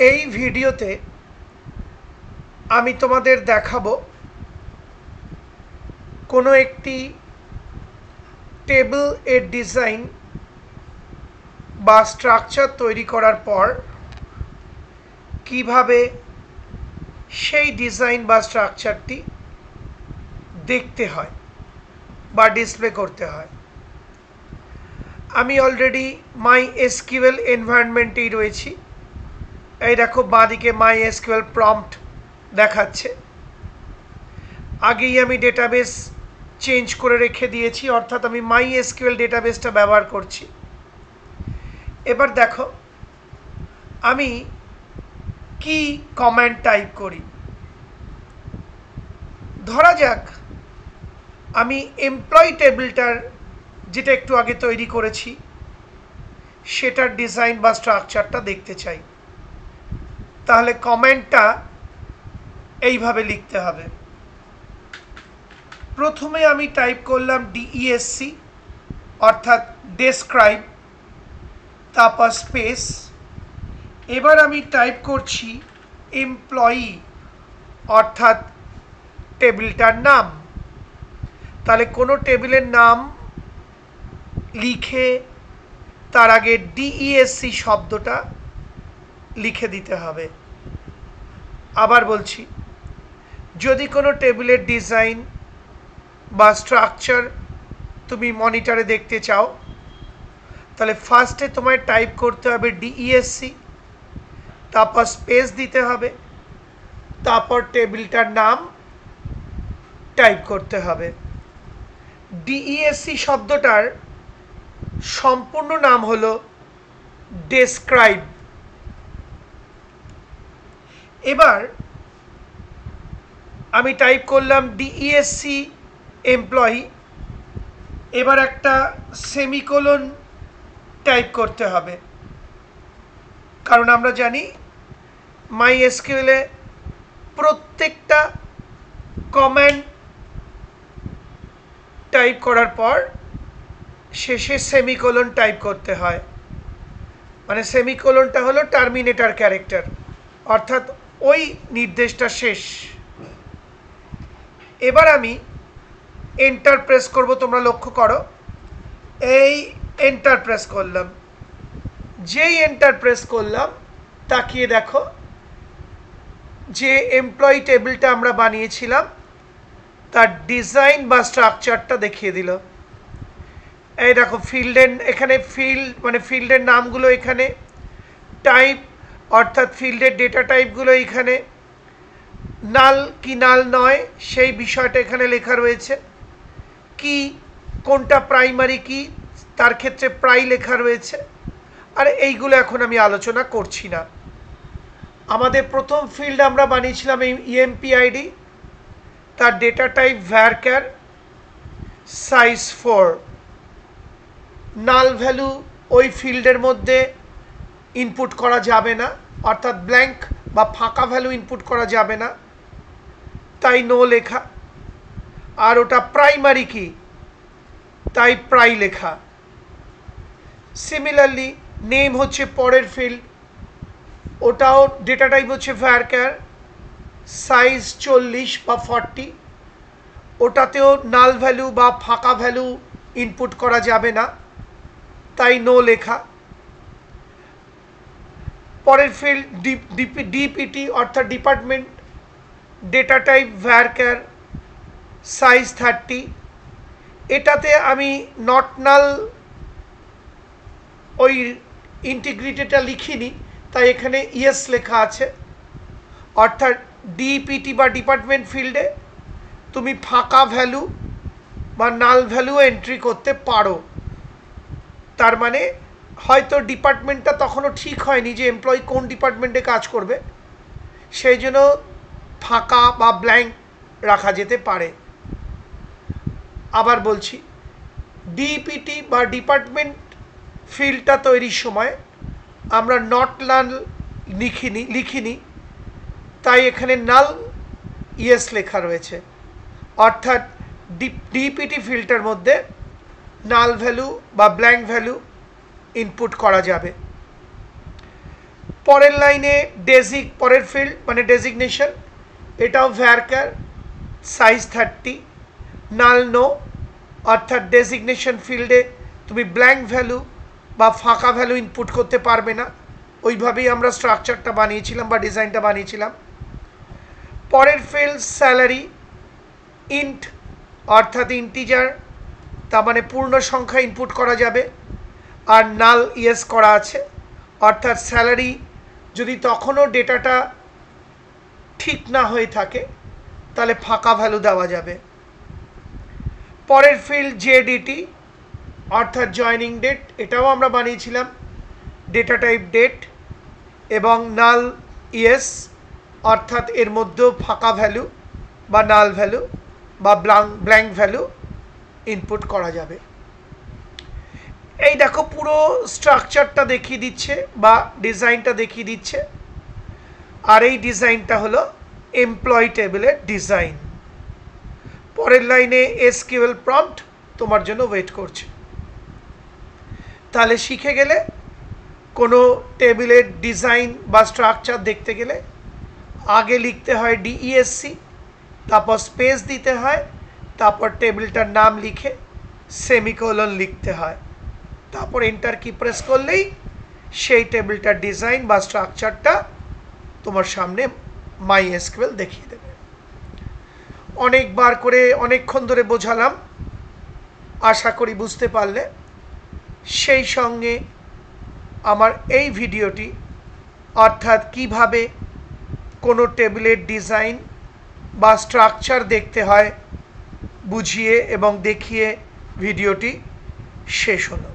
এই ভিডিওতে আমি তোমাদের দেখাবো কোনো একটি টেবিল এর ডিজাইন বা স্ট্রাকচার তৈরি করার পর কিভাবে সেই ডিজাইন বা স্ট্রাকচারটি দেখতে হয় বা ডিসপ্লে করতে হয়। আমি অলরেডি MySQL এনভায়রনমেন্টেই রয়েছি। এই দেখো বাঁদিকে MySQL প্রম্পট দেখাচ্ছে। আগেই আমি ডেটাবেস চেঞ্জ করে রেখে দিয়েছি, অর্থাৎ আমি MySQL ডেটাবেসটা ব্যবহার করছি। এবার দেখো আমি কি কমান্ড টাইপ করি। ধরা যাক আমি এমপ্লয়ি টেবিলটার যেটা একটু আগে তৈরি করেছি সেটার ডিজাইন বা স্ট্রাকচারটা দেখতে চাই। তাহলে কমেন্টটা এইভাবে লিখতে হবে। প্রথমে আমি টাইপ করলাম DESC অর্থাৎ ডেসক্রাইব, তারপর স্পেস। এবার আমি টাইপ করছি এমপ্লয়ি অর্থাৎ টেবিলটার নাম। তাহলে কোনো টেবিলের নাম লিখে তার আগে DESC শব্দটা লিখে দিতে হবে। আবার বলছি, যদি কোনো টেবিলের ডিজাইন বা স্ট্রাকচার তুমি মনিটরে দেখতে চাও তাহলে ফার্স্টে তোমায় টাইপ করতে হবে DESC, তারপর স্পেস দিতে হবে, তারপর টেবিলটার নাম টাইপ করতে হবে। DESC শব্দটার সম্পূর্ণ নাম হলো ডেসক্রাইব। এবার আমি টাইপ করলাম DESC এমপ্লয়ি। এবার একটা সেমিকোলন টাইপ করতে হবে, কারণ আমরা জানি MySQL এ প্রত্যেকটা কমান্ড টাইপ করার পর শেষে সেমিকোলন টাইপ করতে হয়। মানে সেমিকোলনটা হলো টার্মিনেটর ক্যারেক্টার, অর্থাৎ ওই নির্দেশটা শেষ। এবার আমি এন্টার প্রেস করব। তোমরা লক্ষ্য করো, এই এন্টার প্রেস করলাম। যেই এন্টার প্রেস করলাম তাকিয়ে দেখো যে এমপ্লয়ি টেবিলটা আমরা বানিয়েছিলাম তার ডিজাইন বা স্ট্রাকচারটা দেখিয়ে দিল। এই দেখো ফিল্ডের এখানে ফিল্ডের নামগুলো এখানে, টাইপ অর্থাৎ ফিল্ডের ডেটা টাইপগুলো এখানে, নাল কি নাল নয় সেই বিষয়টা এখানে লেখা রয়েছে, কি কোনটা প্রাইমারি কি তার ক্ষেত্রে প্রাই লেখা রয়েছে। আর এইগুলো এখন আমি আলোচনা করছি না। আমাদের প্রথম ফিল্ড আমরা বানিয়েছিলাম EMPID, তার data type varchar, size 4। Null value ওই ফিল্ডের মধ্যে ইনপুট করা যাবে না, অর্থাৎ ব্ল্যাঙ্ক বা ফাঁকা ভ্যালু ইনপুট করা যাবে না, তাই নো লেখা। আর ওটা প্রাইমারি কি তাই প্রাই লেখা। সিমিলারলি নেম হচ্ছে পরের ফিল্ড, ওটাও ডেটা টাইপ হচ্ছে varchar, সাইজ 40 বা 40। ওটাতেও নাল ভ্যালু বা ফাঁকা ভ্যালু ইনপুট করা যাবে না, তাই নো লেখা। পরের ফিল্ড DPT অর্থাৎ department, data type varchar, size 30। এটাতে আমি নট নাল ওই ইন্টিগ্রিটিটা লিখিনি, তাই এখানে ইয়েস লেখা আছে। অর্থাৎ DPT বা ডিপার্টমেন্ট ফিল্ডে তুমি ফাঁকা ভ্যালু বা নাল ভ্যালু এন্ট্রি করতে পারো। তার মানে হয়তো ডিপার্টমেন্টটা তখনও ঠিক হয়নি যে এমপ্লয়ি কোন ডিপার্টমেন্টে কাজ করবে, সেই জন্য ফাঁকা বা ব্ল্যাঙ্ক রাখা যেতে পারে। আবার বলছি, DPT বা ডিপার্টমেন্ট ফিল্ডটা তৈরির সময় আমরা নট নাল লিখিনি, তাই এখানে নাল ইয়েস লেখা রয়েছে। অর্থাৎ DPT ফিল্ডটার মধ্যে নাল ভ্যালু বা ব্ল্যাঙ্ক ভ্যালু ইনপুট করা যাবে। পরের লাইনে পরের ফিল্ড মানে ডেজিগনেশন, এটাও ভ্যারকার সাইজ 30, নাল নো, অর্থাৎ ডেজিগনেশন ফিল্ডে তুমি ব্ল্যাঙ্ক ভ্যালু বা ফাঁকা ভ্যালু ইনপুট করতে পারবে না, ওইভাবেই আমরা স্ট্রাকচারটা বানিয়েছিলাম বা ডিজাইনটা বানিয়েছিলাম। পরের ফিল্ড স্যালারি ইন্ট, অর্থাৎ ইন্টিজার, তার মানে পূর্ণ সংখ্যা ইনপুট করা যাবে, আর নাল ইয়েস করা আছে, অর্থাৎ স্যালারি যদি তখনও ডেটাটা ঠিক না হয়ে থাকে তাহলে ফাঁকা ভ্যালু দেওয়া যাবে। পরের ফিল্ড জেডিটি, অর্থাৎ জয়নিং ডেট, এটাও আমরা বানিয়েছিলাম, ডেটা টাইপ ডেট, এবং নাল ইয়েস, অর্থাৎ এর মধ্যেও ফাঁকা ভ্যালু বা নাল ভ্যালু বা ব্ল্যাঙ্ক ভ্যালু ইনপুট করা যাবে। এই দেখো পুরো স্ট্রাকচারটা দেখিয়ে দিচ্ছে বা ডিজাইনটা দেখিয়ে দিচ্ছে, আর এই ডিজাইনটা হলো এমপ্লয়ি টেবিলের ডিজাইন। পরের লাইনে এসকিউএল প্রম্পট তোমার জন্য ওয়েট করছে। তাহলে শিখে গেলে কোনো টেবিলের ডিজাইন বা স্ট্রাকচার দেখতে গেলে আগে লিখতে হয় ডিইএসসি, তারপর স্পেস দিতে হয়, তারপর টেবিলটার নাম লিখে সেমিকোলন লিখতে হয়, তারপর এন্টার কি প্রেস করলেই সেই টেবিলটার ডিজাইন বা স্ট্রাকচারটা তোমার সামনে মাইএসকিউএল দেখিয়ে দেবে। অনেকবার করে অনেকক্ষণ ধরে বোঝালাম, আশা করি বুঝতে পারলে। সেই সঙ্গে আমার এই ভিডিওটি, অর্থাৎ কিভাবে কোনো টেবিলের ডিজাইন বা স্ট্রাকচার দেখতে হয় বুঝিয়ে এবং দেখিয়ে ভিডিওটি শেষ হলো।